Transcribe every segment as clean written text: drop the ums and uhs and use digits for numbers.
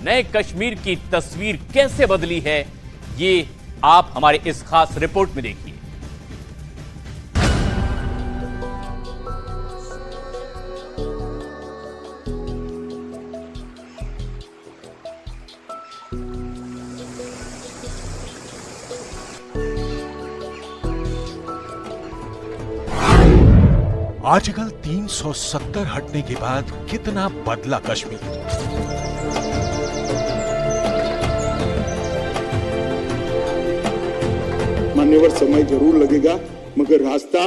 नए कश्मीर की तस्वीर कैसे बदली है, ये आप हमारे इस खास रिपोर्ट में देखिए। आर्टिकल 370 हटने के बाद कितना बदला कश्मीर। मान्यवर, समय जरूर लगेगा, मगर रास्ता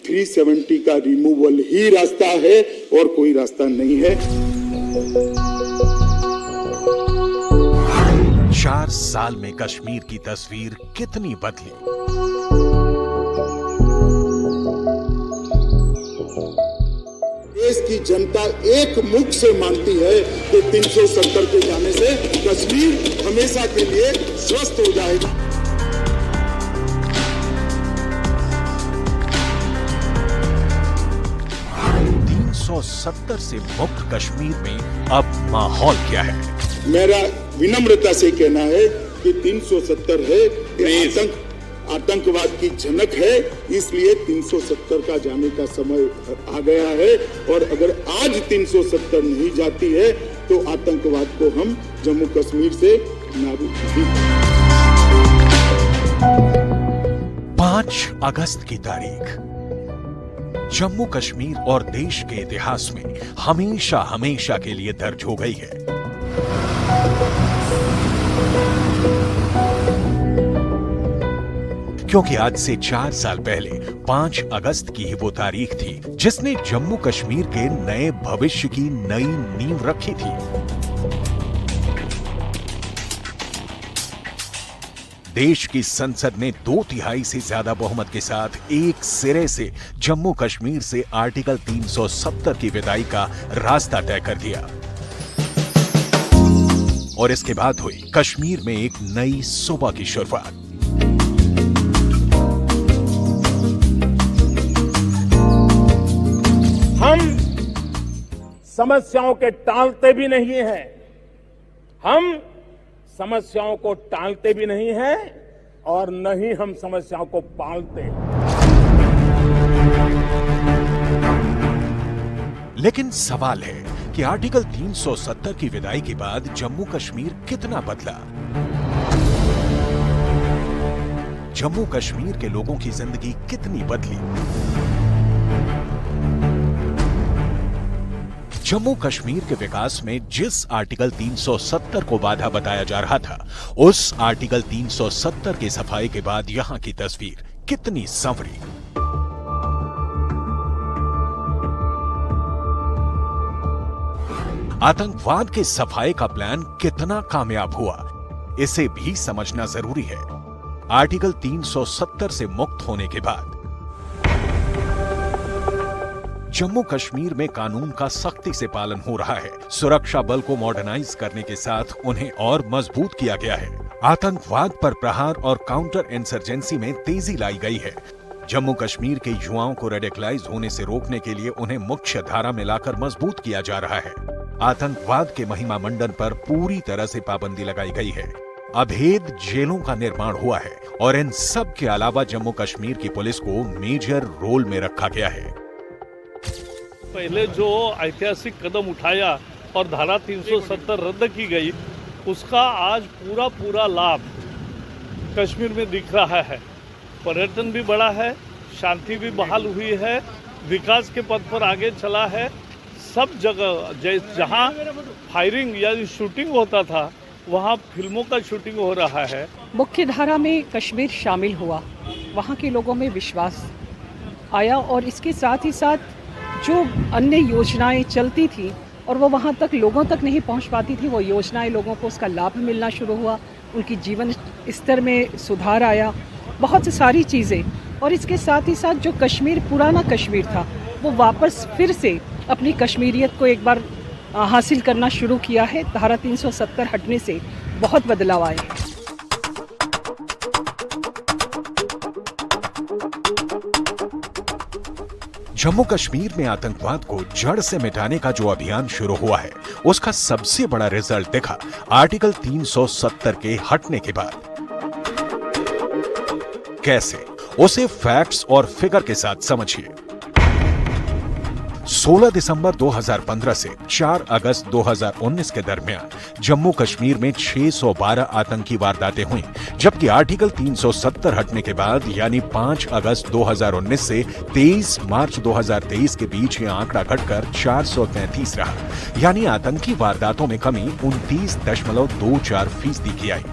370 का रिमूवल ही रास्ता है और कोई रास्ता नहीं है। 4 साल में कश्मीर की तस्वीर कितनी बदली। देश की जनता एक मुख से मानती है कि 370 के जाने से कश्मीर हमेशा के लिए स्वस्थ हो जाएगा। तो 370 से मुक्त कश्मीर में अब माहौल क्या है? मेरा विनम्रता से कहना है कि 370 है आतंकवाद की झनक है, इसलिए 370 का जाने का समय आ गया है। और अगर आज 370 नहीं जाती है तो आतंकवाद को हम जम्मू कश्मीर से नाबूद करेंगे। 5 अगस्त की तारीख जम्मू कश्मीर और देश के इतिहास में हमेशा हमेशा के लिए दर्ज हो गई है। क्योंकि आज से 4 साल पहले 5 अगस्त की ही वो तारीख थी जिसने जम्मू कश्मीर के नए भविष्य की नई नींव रखी थी। देश की संसद ने 2/3 से ज्यादा बहुमत के साथ एक सिरे से जम्मू कश्मीर से आर्टिकल 370 की विदाई का रास्ता तय कर दिया और इसके बाद हुई कश्मीर में एक नई सुबह की शुरुआत। हम समस्याओं के टालते भी नहीं हैं, हम समस्याओं को टालते भी नहीं हैं और न ही हम समस्याओं को पालते हैं। लेकिन सवाल है कि आर्टिकल 370 की विदाई के बाद जम्मू कश्मीर कितना बदला। जम्मू कश्मीर के लोगों की जिंदगी कितनी बदली। जम्मू कश्मीर के विकास में जिस आर्टिकल 370 को बाधा बताया जा रहा था, उस आर्टिकल 370 की सफाई के बाद यहां की तस्वीर कितनी संवरी। आतंकवाद के सफाई का प्लान कितना कामयाब हुआ, इसे भी समझना जरूरी है। आर्टिकल 370 से मुक्त होने के बाद जम्मू कश्मीर में कानून का सख्ती से पालन हो रहा है। सुरक्षा बल को मॉडर्नाइज करने के साथ उन्हें और मजबूत किया गया है। आतंकवाद पर प्रहार और काउंटर इंसर्जेंसी में तेजी लाई गई है। जम्मू कश्मीर के युवाओं को रेडिकलाइज होने से रोकने के लिए उन्हें मुख्य धारा में लाकर मजबूत किया जा रहा है। आतंकवाद के महिमा मंडन पर पूरी तरह से पाबंदी लगाई गई है। अभेद जेलों का निर्माण हुआ है और इन सब के अलावा जम्मू कश्मीर की पुलिस को मेजर रोल में रखा गया है। पहले जो ऐतिहासिक कदम उठाया और धारा 370 रद्द की गई, उसका आज पूरा लाभ कश्मीर में दिख रहा है। पर्यटन भी बढ़ा है, शांति भी बहाल हुई है, विकास के पथ पर आगे चला है। सब जगह जहां फायरिंग या शूटिंग होता था, वहां फिल्मों का शूटिंग हो रहा है। मुख्य धारा में कश्मीर शामिल हुआ, वहां के लोगों में विश्वास आया और इसके साथ ही साथ जो अन्य योजनाएं चलती थी और वो वहाँ तक लोगों तक नहीं पहुँच पाती थी, वो योजनाएं लोगों को उसका लाभ मिलना शुरू हुआ। उनकी जीवन स्तर में सुधार आया, बहुत सारी चीज़ें। और इसके साथ ही साथ जो कश्मीर पुराना कश्मीर था, वो वापस फिर से अपनी कश्मीरियत को एक बार हासिल करना शुरू किया है। धारा 370 हटने से बहुत बदलाव आए हैं। जम्मू कश्मीर में आतंकवाद को जड़ से मिटाने का जो अभियान शुरू हुआ है, उसका सबसे बड़ा रिजल्ट दिखा आर्टिकल 370 के हटने के बाद। कैसे, उसे फैक्ट्स और फिगर के साथ समझिए। 16 दिसंबर 2015 से 4 अगस्त 2019 के दरमियान जम्मू कश्मीर में 612 आतंकी वारदातें हुई, जबकि आर्टिकल 370 हटने के बाद यानी 5 अगस्त 2019 से 23 मार्च 2023 के बीच यह आंकड़ा घटकर 433 रहा, यानी आतंकी वारदातों में कमी 29.24% की आई।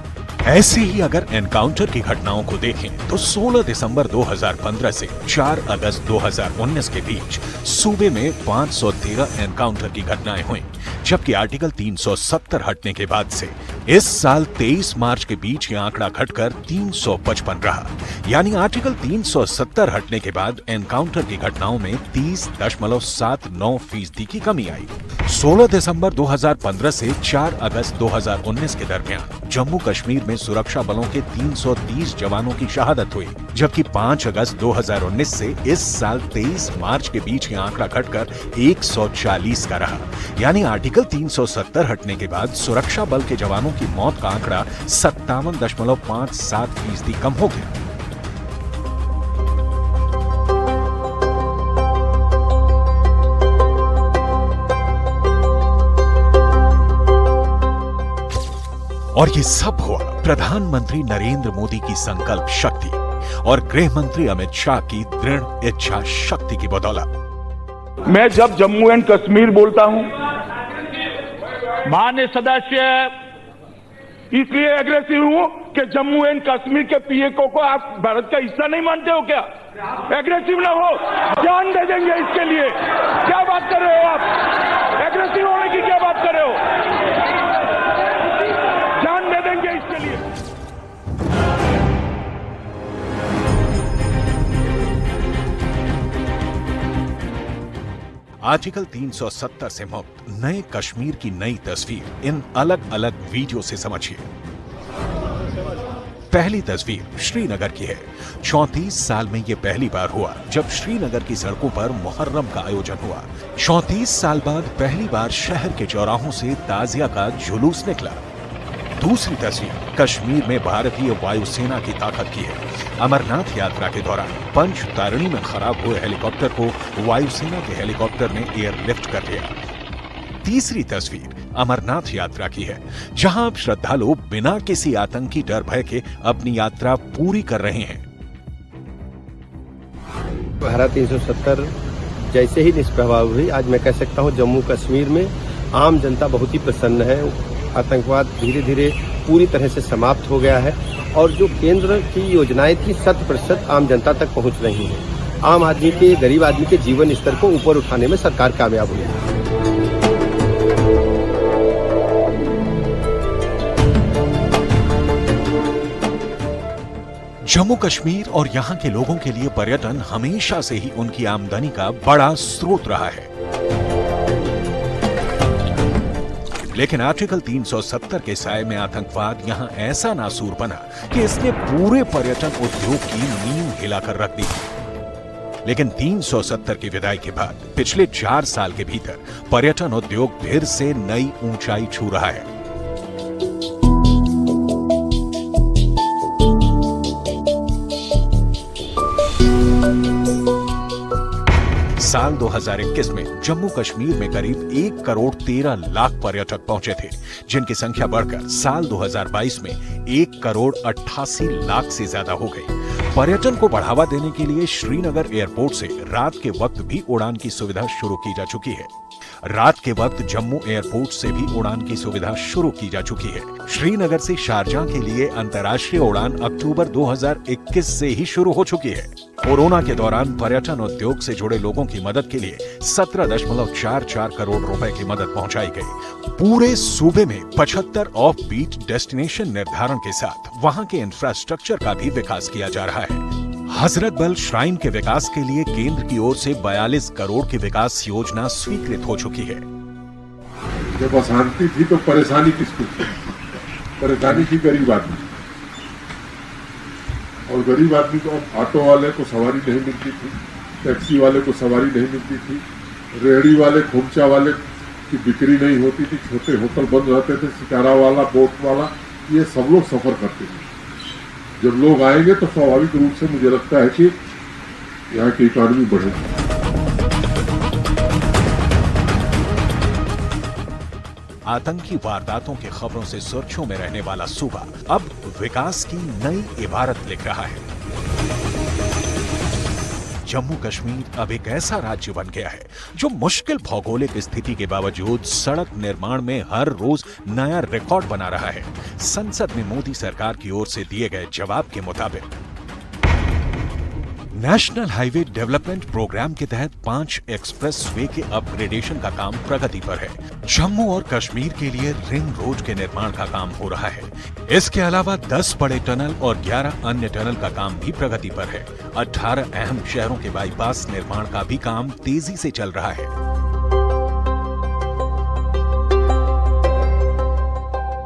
ऐसे ही अगर एनकाउंटर की घटनाओं को देखें तो 16 दिसंबर 2015 से 4 अगस्त 2019 के बीच सूबे में 513 एनकाउंटर की घटनाएं हुई, जबकि आर्टिकल 370 हटने के बाद से इस साल 23 मार्च के बीच यह आंकड़ा घटकर 355 रहा, यानी आर्टिकल 370 हटने के बाद एनकाउंटर की घटनाओं में 30.79% की कमी आई। 16 दिसंबर 2015 से 4 अगस्त 2019 के दरमियान जम्मू कश्मीर में सुरक्षा बलों के 330 जवानों की शहादत हुई, जबकि 5 अगस्त 2019 से इस साल 23 मार्च के बीच यह आंकड़ा घटकर 140 का रहा, यानी आर्टिकल 370 हटने के बाद सुरक्षा बल के जवानों की मौत का आंकड़ा 57.57% कम हो गया। और ये सब हुआ प्रधानमंत्री नरेंद्र मोदी की संकल्प शक्ति और गृह मंत्री अमित शाह की दृढ़ इच्छा शक्ति की बदौलत। मैं जब जम्मू एंड कश्मीर बोलता हूं, माननीय सदस्य, इसलिए एग्रेसिव हूं कि जम्मू एंड कश्मीर के पीएको को आप भारत का हिस्सा नहीं मानते हो क्या? एग्रेसिव ना हो, जान दे देंगे इसके लिए। क्या बात कर रहे हो आप? एग्रेसिव होने की क्या बात कर रहे हो? जान दे देंगे इसके लिए। आर्टिकल 370 से मुक्त नए कश्मीर की नई तस्वीर इन अलग अलग वीडियो से समझिए। पहली तस्वीर श्रीनगर की है। 34 साल में यह पहली बार हुआ जब श्रीनगर की सड़कों पर मुहर्रम का आयोजन हुआ। 34 साल बाद पहली बार शहर के चौराहों से ताजिया का जुलूस निकला। दूसरी तस्वीर कश्मीर में भारतीय वायुसेना की ताकत की है। अमरनाथ यात्रा के दौरान पंच तारणी में खराब हुए हेलीकॉप्टर को वायुसेना के हेलीकॉप्टर ने एयरलिफ्ट कर लिया। तीसरी तस्वीर अमरनाथ यात्रा की है, जहां अब श्रद्धालु बिना किसी आतंकी डर भय के अपनी यात्रा पूरी कर रहे हैं। धारा 370 जैसे ही निष्प्रभाव हुई, आज मैं कह सकता हूं जम्मू कश्मीर में आम जनता बहुत ही प्रसन्न है। आतंकवाद धीरे धीरे पूरी तरह से समाप्त हो गया है और जो केंद्र की योजनाएं थी 100% आम जनता तक पहुंच रही हैं। आम आदमी के, गरीब आदमी के जीवन स्तर को ऊपर उठाने में सरकार कामयाब हुई है। जम्मू कश्मीर और यहाँ के लोगों के लिए पर्यटन हमेशा से ही उनकी आमदनी का बड़ा स्रोत रहा है, लेकिन आर्टिकल 370 के साए में आतंकवाद यहाँ ऐसा नासूर बना कि इसने पूरे पर्यटन उद्योग की नींव हिलाकर रख दी। लेकिन 370 की विदाई के बाद पिछले 4 साल के भीतर पर्यटन उद्योग फिर से नई ऊंचाई छू रहा है। साल 2021 में जम्मू कश्मीर में करीब 1 करोड़ 13 लाख पर्यटक पहुंचे थे, जिनकी संख्या बढ़कर साल 2022 में 1 करोड़ 88 लाख से ज्यादा हो गई। पर्यटन को बढ़ावा देने के लिए श्रीनगर एयरपोर्ट से रात के वक्त भी उड़ान की सुविधा शुरू की जा चुकी है। रात के वक्त जम्मू एयरपोर्ट से भी उड़ान की सुविधा शुरू की जा चुकी है। श्रीनगर से शारजाह के लिए अंतर्राष्ट्रीय उड़ान अक्टूबर 2021 से ही शुरू हो चुकी है। कोरोना के दौरान पर्यटन उद्योग से जुड़े लोगों की मदद के लिए 17.44 करोड़ रुपए की मदद पहुंचाई गई। पूरे सूबे में 75 ऑफ बीट डेस्टिनेशन निर्धारण के साथ वहां के इंफ्रास्ट्रक्चर का भी विकास किया जा रहा है। हजरत बल श्राइन के विकास के लिए केंद्र की ओर से 42 करोड़ की विकास योजना स्वीकृत हो चुकी है। जब अशांति थी तो परेशानी किसको थी? परेशानी थी गरीब आदमी, और गरीब आदमी को ऑटो वाले को सवारी नहीं मिलती थी, टैक्सी वाले को सवारी नहीं मिलती थी, रेहड़ी वाले, खोमचा वाले की बिक्री नहीं होती थी, छोटे होटल बंद रहते थे, शिकारा वाला, बोट वाला, ये सब लोग सफर करते थे। जब लोग आएंगे तो स्वाभाविक रूप से मुझे लगता है कि यहाँ की इकॉनमी बढ़ेगी। आतंकी वारदातों की खबरों से सुर्खियों में रहने वाला सूबा अब विकास की नई इबारत लिख रहा है। जम्मू कश्मीर अब एक ऐसा राज्य बन गया है जो मुश्किल भौगोलिक स्थिति के बावजूद सड़क निर्माण में हर रोज नया रिकॉर्ड बना रहा है। संसद में मोदी सरकार की ओर से दिए गए जवाब के मुताबिक नेशनल हाईवे डेवलपमेंट प्रोग्राम के तहत 5 एक्सप्रेस वे के अपग्रेडेशन का काम प्रगति पर है। जम्मू और कश्मीर के लिए रिंग रोड के निर्माण का काम हो रहा है। इसके अलावा 10 बड़े टनल और 11 अन्य टनल का काम भी प्रगति पर है। 18 अहम शहरों के बाईपास निर्माण का भी काम तेजी से चल रहा है।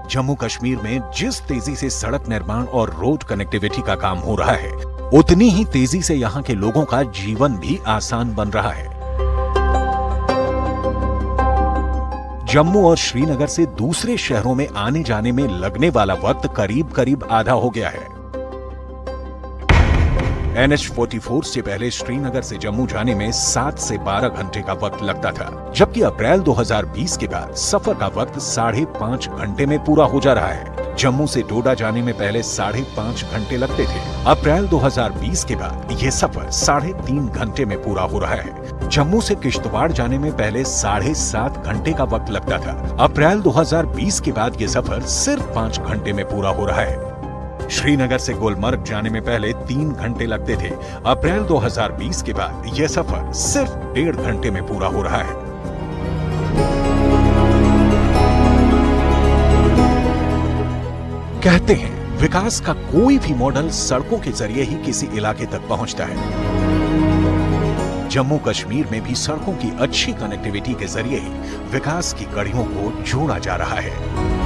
जम्मू कश्मीर में जिस तेजी से सड़क निर्माण और रोड कनेक्टिविटी का काम हो रहा है, उतनी ही तेजी से यहां के लोगों का जीवन भी आसान बन रहा है। जम्मू और श्रीनगर से दूसरे शहरों में आने जाने में लगने वाला वक्त करीब करीब आधा हो गया है। NH-44 से पहले श्रीनगर से जम्मू जाने में 7 से 12 घंटे का वक्त लगता था, जबकि अप्रैल 2020 के बाद सफर का वक्त 5.5 घंटे में पूरा हो जा रहा है। जम्मू से डोडा जाने में पहले 5.5 घंटे लगते थे। अप्रैल 2020 के बाद ये सफर 3.5 घंटे में पूरा हो रहा है। जम्मू से किश्तवाड़ जाने में पहले 7.5 घंटे का वक्त लगता था। अप्रैल 2020 के बाद ये सफर सिर्फ 5 घंटे में पूरा हो रहा है। श्रीनगर से गुलमर्ग जाने में पहले 3 घंटे लगते थे। अप्रैल 2020 के बाद यह सफर सिर्फ 1.5 घंटे में पूरा हो रहा है। कहते हैं विकास का कोई भी मॉडल सड़कों के जरिए ही किसी इलाके तक पहुंचता है। जम्मू कश्मीर में भी सड़कों की अच्छी कनेक्टिविटी के जरिए ही विकास की कड़ियों को जोड़ा जा रहा है।